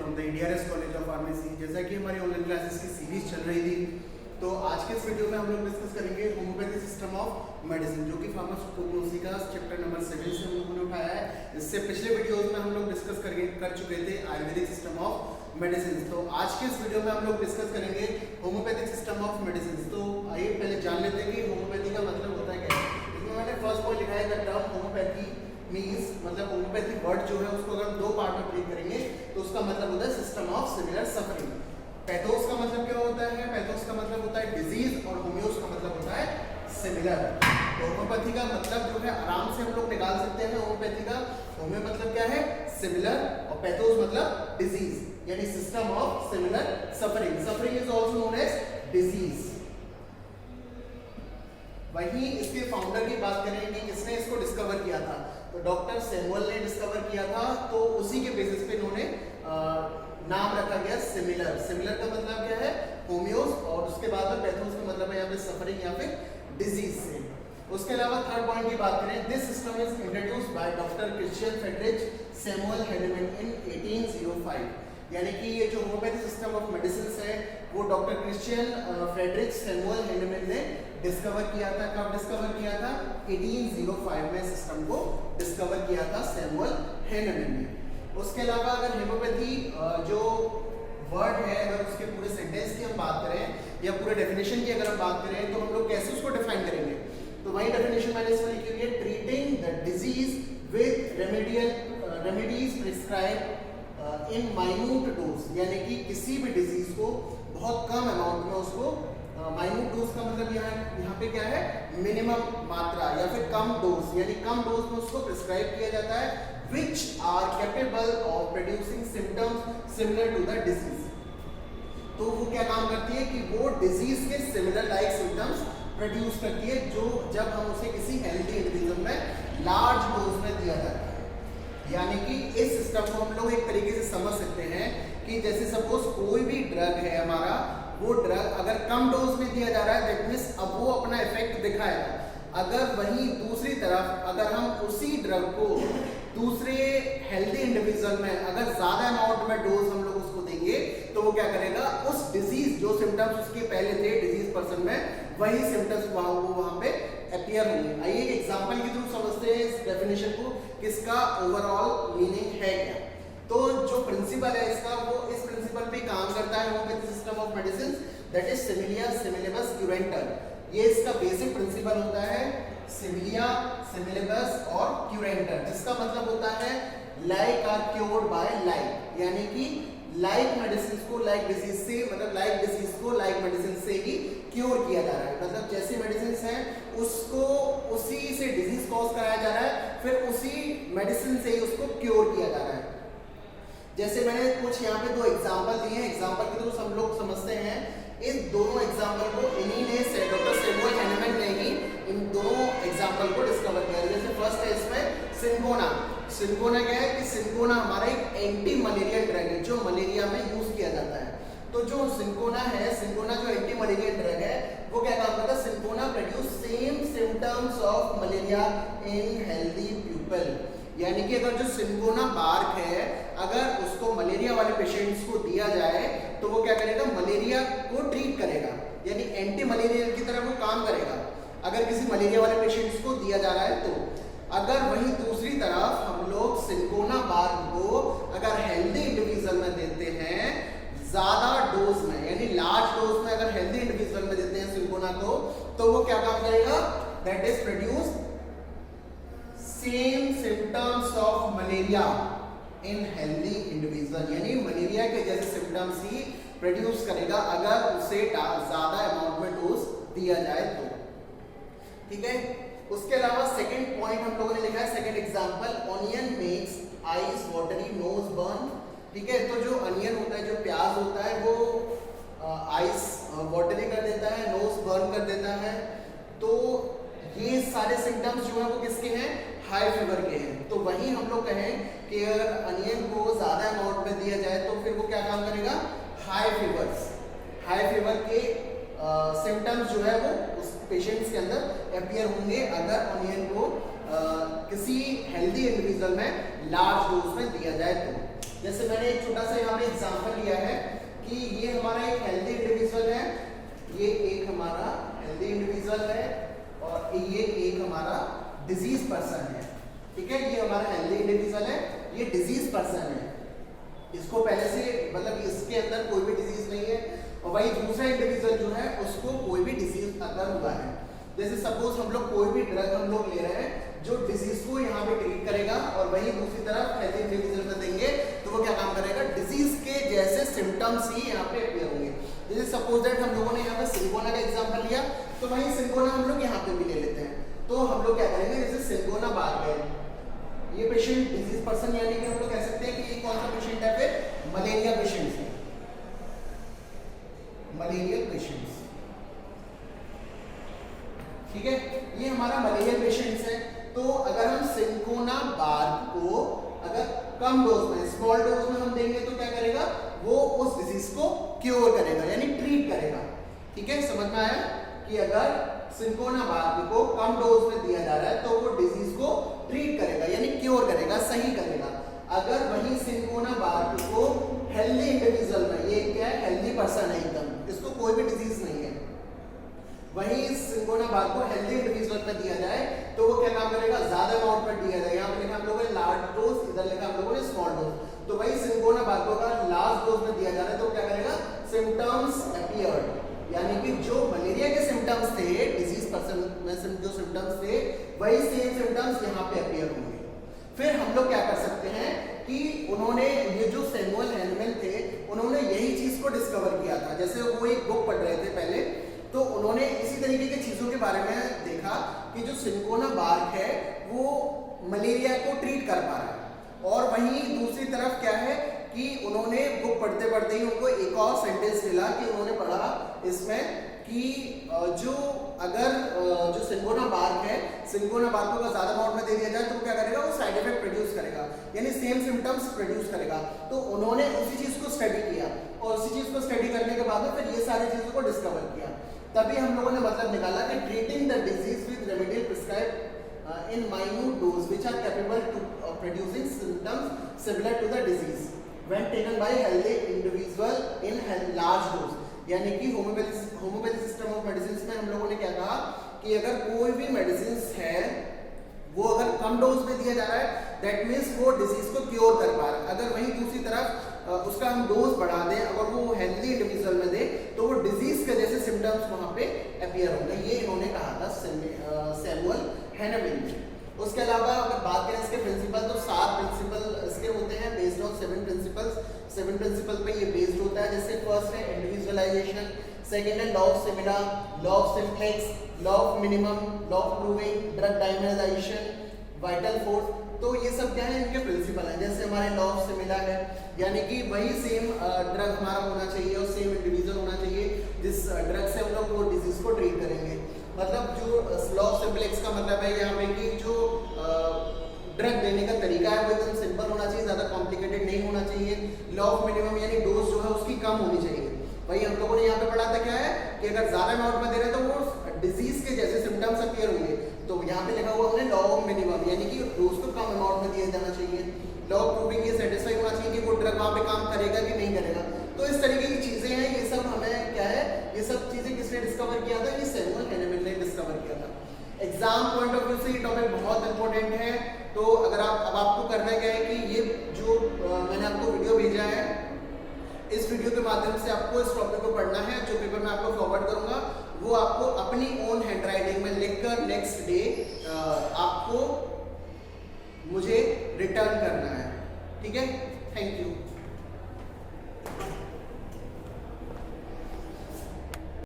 From the EDRS college of pharmacy. जैसा कि हमारी ऑनलाइन क्लासेस की सीरीज चल रही थी, तो आज के इस वीडियो में हम लोग डिस्कस करेंगे होम्योपैथी सिस्टम ऑफ मेडिसिन, जो कि फार्माकोग्नोसी का चैप्टर नंबर 7 से हम लोगों ने उठाया है। इससे पिछले वीडियोस में हम लोग डिस्कस कर चुके थे आयुर्वेदिक सिस्टम ऑफ मेडिसिन। तो आज के इस वीडियो में हम लोग डिस्कस करेंगे होम्योपैथिक सिस्टम ऑफ मेडिसिन। तो आइए पहले जान लेते हैं कि होम्योपैथी का मतलब होता है क्या है। इसमें मैंने फर्स्ट पॉइंट लिखा है द टर्म होम्योपैथी मीन्स, मतलब होम्योपैथी वर्ड जो है उसको अगर हम दो पार्ट में ब्रेक करेंगे तो उसका मतलब होता है system of similar suffering. Pathos का मतलब क्या होता है? पैथोस का मतलब होता है डिजीज और होम्योस का मतलब होता है सिमिलर। तो होम्योपैथी का मतलब जो है आराम से हम लोग निकाल सकते हैं। होम्योपैथी का होम्यो मतलब क्या है? सिमिलर, और पैथोस मतलब डिजीज, यानी system of similar suffering. Suffering is also known as disease. वहीं इसके फाउंडर की बात करें कि किसने इसको डिस्कवर किया था, तो डॉक्टर सैमुअल ने डिस्कवर किया था। तो उसी के बेसिस पे इन्होंने नाम रखा गया सिमिलर। सिमिलर का मतलब क्या है? होम्योस, और उसके बाद में पैथोस का मतलब है यहाँ पे सफरिंग या फिर डिजीज से। उसके अलावा थर्ड पॉइंट की बात करें, this system is introduced by doctor Christian Friedrich Samuel Hahnemann in 1805। यानी कि ये जो होम्योपैथी सिस्टम ऑफ मेडिसिन है वो doctor Christian Friedrich Samuel Hahnemann ने डिस्कवर किया था। कब डिस्कवर किया था? 1805 में सिस्टम को डिस्कवर किया था सैमुअल हैनेमैन ने। उसके अलावा अगर होम्योपैथी जो वर्ड है, अगर उसके पूरे सेंटेंस की हम बात करें या पूरे डेफिनेशन की अगर हम बात करें तो हम लोग कैसे उसको डिफाइन करेंगे? तो वही डेफिनेशन मैंने इसमें लिखी हुई है, treating the disease with remedies prescribe in minute dose. यानी कि किसी भी डिजीज को बहुत कम अमाउंट में उसको, माइन्यूट डोज का मतलब यहाँ पे क्या है? मिनिमम मात्रा या फिर कम डोज, यानी कम डोज में उसको प्रिस्क्राइब किया जाता है, which are capable of producing symptoms similar to the disease। तो वो क्या काम करती है कि वो डिजीज के सिमिलर लाइक सिम्टम्स प्रोड्यूस करती है, जो जब हम उसे किसी हेल्दी इंडिविजुअल में लार्ज डोज में दिया जाता है। यानी कि इस सिस्टम को हम लोग एक तरीके से समझ सकते हैं कि जैसे सपोज कोई भी ड्रग है हमारा, वो ड्रग अगर कम डोज में दिया जा रहा है दैट मीन्स अब वो अपना इफेक्ट दिखाएगा। अगर वहीं दूसरी तरफ अगर हम उसी ड्रग को दूसरे हेल्दी इंडिविजुअल में अगर ज्यादा अमाउंट में डोज हम लोग उसको देंगे तो वो क्या करेगा? उस डिजीज जो सिम्टम्स उसके पहले थे डिजीज पर्सन में, वही सिम्टम्स वहां पे अपीयर होंगे। आइए एक एग्जांपल के थ्रू समझते हैं इस डेफिनेशन को, किसका ओवरऑल मीनिंग है क्या। तो जो प्रिंसिपल है इसका, वो इस प्रिंसिपल पे काम करता है homoeopathy system of medicine, that is similia similibus curentur. ये इसका बेसिक प्रिंसिपल होता है, सिमिलिया सिमिलेबस और क्यूरेंटर, जिसका मतलब होता है like are cured by like. यानी कि लाइक मेडिसिन को लाइक डिजीज से, मतलब लाइक डिजीज को लाइक मेडिसिन से ही क्योर किया जा रहा है। मतलब जैसे मेडिसिन हैं उसको उसी से डिजीज कॉज कराया जा रहा है, फिर उसी मेडिसिन से ही उसको क्योर किया जा रहा है। जैसे मैंने कुछ यहाँ पे दो एग्जांपल दिए हैं, एग्जांपल के थ्रू हम लोग समझते हैं। इन दोनों एग्जांपल को इन्हीं ने डॉक्टर सैमुअल हैनेमैन ने ही इन दोनों एग्जांपल को डिस्कवर किया। जैसे फर्स्ट है इसमें सिनकोना। सिनकोना क्या है कि सिनकोना हमारा एक एंटी मलेरियल ड्रग है जो मलेरिया में यूज किया जाता है। तो जो सिनकोना है, सिनकोना जो एंटी मलेरियल ड्रग है वो क्या काम करता है? Cinchona produce same symptoms of malaria in healthy people. यानी कि अगर जो सिनकोना बार्क है अगर उसको मलेरिया वाले पेशेंट्स को दिया जाए तो वो क्या करेगा? मलेरिया को ट्रीट करेगा, यानी एंटी मलेरियल की तरह वो काम करेगा अगर किसी मलेरिया वाले पेशेंट्स को दिया जा रहा है तो। अगर वहीं दूसरी तरफ हम लोग सिनकोना बार्क को अगर हेल्दी इंडिविजुअल में देते हैं ज्यादा डोज में, यानी लार्ज डोज में अगर हेल्दी इंडिविजुअल में देते हैं सिनकोना को, तो वो क्या काम करेगा? That is produce same symptoms of malaria in healthy individual, यानी मलेरिया के जैसे सिम्टम्स ही प्रोड्यूस करेगा अगर उसे ज्यादा अमाउंट में डोज दिया जाए तो। ठीक है। उसके अलावा सेकंड पॉइंट हम लोगों ने लिखा है, second example, onion makes eyes watery nose burn. ठीक है। तो जो अनियन होता है, जो प्याज होता है, वो आईज वाटरी कर देता है, नोज बर्न कर देता है। तो ये सारे सिम्टम्स जो है वो किसके हैं? हाई फीवर के हैं। तो वही हम लोग कहें कि अगर अनियन को ज्यादा अमाउंट में दिया जाए तो फिर वो क्या काम करेगा? हाई फीवर के सिम्टम्स जो है वो उस पेशेंट्स के अंदर अपीयर होंगे अगर अनियन को किसी हेल्दी इंडिविजुअल में लार्ज डोज में दिया जाए तो। जैसे मैंने एक छोटा सा यहाँ पे एग्जांपल लिया है कि ये हमारा एक हेल्दी इंडिविजुअल है, ये एक हमारा हेल्दी इंडिविजुअल है और ये एक हमारा डिजीज पर्सन है। ठीक है, ये हमारा हेल्दी इंडिविजुअल है, ये डिजीज पर्सन है, इसको पहले से मतलब इसके अंदर कोई भी डिजीज नहीं है, और वही दूसरा इंडिविजुअल जो है उसको कोई भी डिजीज अगर हुआ है। जैसे सपोज हम लोग कोई भी ड्रग हम लोग ले रहे हैं जो डिजीज को यहाँ पे ट्रीट करेगा, और वही दूसरी तरफ हेल्दी इंडिविजुअल में देंगे तो वो क्या काम करेगा, डिजीज के जैसे सिम्टम्स ही यहाँ पे अपीयर होंगे। जैसे सपोज दैट हम लोगों ने यहाँ पे सिंगोना का एग्जांपल लिया, तो वही सिंगोना हम लोग यहाँ पे भी ले लेते हैं। तो हम लोग क्या करेंगे, जैसे सिंगोना बाग है, ये पेशेंट डिजीज पर्सन, यानी कि हम लोग कह सकते हैं कि ये कौन सा पेशेंट है, फिर मलेरिया पेशेंट है, मलेरियल पेशेंट्स। ठीक है, ये हमारा मलेरियल पेशेंट्स है। तो अगर हम सिंगोना बाग को अगर कम डोज में, स्मॉल डोज में हम देंगे तो क्या करेगा, वो उस डिजीज को क्योर करेगा यानी ट्रीट करेगा। ठीक है, समझ में आया कि अगर सिंगोना बाग को कम डोज में दिया जा रहा है तो वो डिजीज को ट्रीट करेगा यानी क्योर करेगा, सही करेगा। अगर वही सिंगोना बाग को हेल्दी इंडिविजुअल में, ये क्या है, हेल्दी पर्सन है एकदम, इसको कोई भी डिजीज नहीं है, वही सिंगोना बाग को हेल्दी इंडिविजुअल में दिया जाए तो वो क्या काम करेगा, ज्यादा अमाउंट में दिया जाए। यहाँ पे लिखा हम लोगों ने लार्ज डोज, इधर लिखा हम लोगों ने स्मॉल डोज। तो वही सिंगोना बाग को अगर लार्ज डोज में दिया जा रहा है तो क्या करेगा, सिम्टम्स अपीयर्ड, यानी कि जो मलेरिया के सिम्टम्स थे, डिजीज पर्सन में जो सिम्टम्स थे, वही सेम सिम्टम्स यहाँ पे अपीयर होंगे। फिर हम लोग क्या कर सकते हैं कि उन्होंने, ये जो सैमुअल हैनमैन थे, उन्होंने यही चीज को डिस्कवर किया था। जैसे वो एक बुक पढ़ रहे थे पहले, तो उन्होंने इसी तरीके की चीजों के बारे में देखा कि जो सिंगोना बाग है वो मलेरिया को ट्रीट कर पा रहा है, और वहीं दूसरी तरफ क्या है कि उन्होंने बुक पढ़ते पढ़ते ही उनको एक और सेंटेंस मिला कि उन्होंने पढ़ा इसमें कि जो अगर जो सिंगोना बाग है, सिंगोना बाग को अगर ज्यादा अमाउंट में दे दिया जाए तो क्या करेगा, वो साइड इफेक्ट प्रोड्यूस करेगा यानी सेम सिम्टम्स प्रोड्यूस करेगा। तो उन्होंने उसी चीज को स्टडी किया, और उसी चीज को स्टडी करने के बाद में फिर ये सारी चीजों को डिस्कवर किया। तभी हम लोगों ने मतलब निकाला कि treating the disease with remedial prescribed in minute dose which are capable to producing symptoms similar to the disease when taken by healthy individual in large dose। यानी कि होम्योपैथी सिस्टम ऑफ मेडिसिन में हम लोगों ने क्या कहा कि अगर कोई भी मेडिसिन है वो अगर कम डोज में दिया जा रहा है दैट मीन्स वो डिजीज को क्योर कर पा रहा है। अगर वहीं दूसरी तरफ उसका हम डोज बढ़ा दें, अगर वो हेल्दी इंडिविजुअल में दे तो वो डिजीज के जैसे सिम्टम्स वहां पे अपीयर होंगे। ये इन्होंने कहा था सैमुअल हैनमैन ने। उसके अलावा अगर बात करें इसके प्रिंसिपल, तो 7 प्रिंसिपल इसके होते हैं बेस्ड ऑन 7 प्रिंसिपल्स। 7 प्रिंसिपल पे ये बेस्ड होता है। जैसे फर्स्ट है इंडिविजुअलाइजेशन, सेकंड है law of similia, law of simplex, law of minimum, law of proving, drug dynamization, vital force. तो ये सब क्या है, इनके प्रिंसिपल हैं। जैसे हमारे लॉ ऑफ सिमिला है यानी कि वही सेम ड्रग हमारा होना चाहिए और सेम इंडिविजुअल होना चाहिए जिस ड्रग से हम लोग वो डिजीज को ट्रीट करेंगे। मतलब जो लॉ ऑफ सिम्प्लेक्स का मतलब है यहाँ पे कि जो ड्रग देने का तरीका है वो एकदम सिंपल होना चाहिए, ज़्यादा कॉम्प्लिकेटेड नहीं होना चाहिए। लॉ ऑफ मिनिमम यानी डोज जो है उसकी कम होनी चाहिए। वही हम लोगों ने यहाँ पे पढ़ा था क्या है कि अगर ज़्यादा अमाउंट में दे रहे हैं तो वो डिजीज के जैसे सिम्टम्स अपीयर होंगे। तो यहाँ पे लिखा हुआ हमने लॉ ऑफ मिनिमम यानी कि डोज को कम अमाउंट में दिया जाना चाहिए। लॉ ऑफ प्रूविंग ये सेटिस्फाई होना चाहिए कि वो ड्रग वहाँ पे काम करेगा कि नहीं करेगा। तो इस तरीके की चीज़ें हैं, ये सब हमें क्या है, ये सब चीज़ें किसने डिस्कवर किया था, ये सैमुअल हैनमैन ने डिस्कवर किया था। एग्जाम पॉइंट ऑफ व्यू से ये टॉपिक बहुत इंपॉर्टेंट है। तो अगर अब आपको करना क्या है कि ये जो मैंने आपको वीडियो भेजा है, इस वीडियो के माध्यम से आपको इस टॉपिक को पढ़ना है। जो पेपर मैं आपको फॉरवर्ड करूंगा वो आपको अपनी ओन हैंड राइटिंग में लिखकर नेक्स्ट डे आपको मुझे रिटर्न करना है। ठीक है, थैंक यू।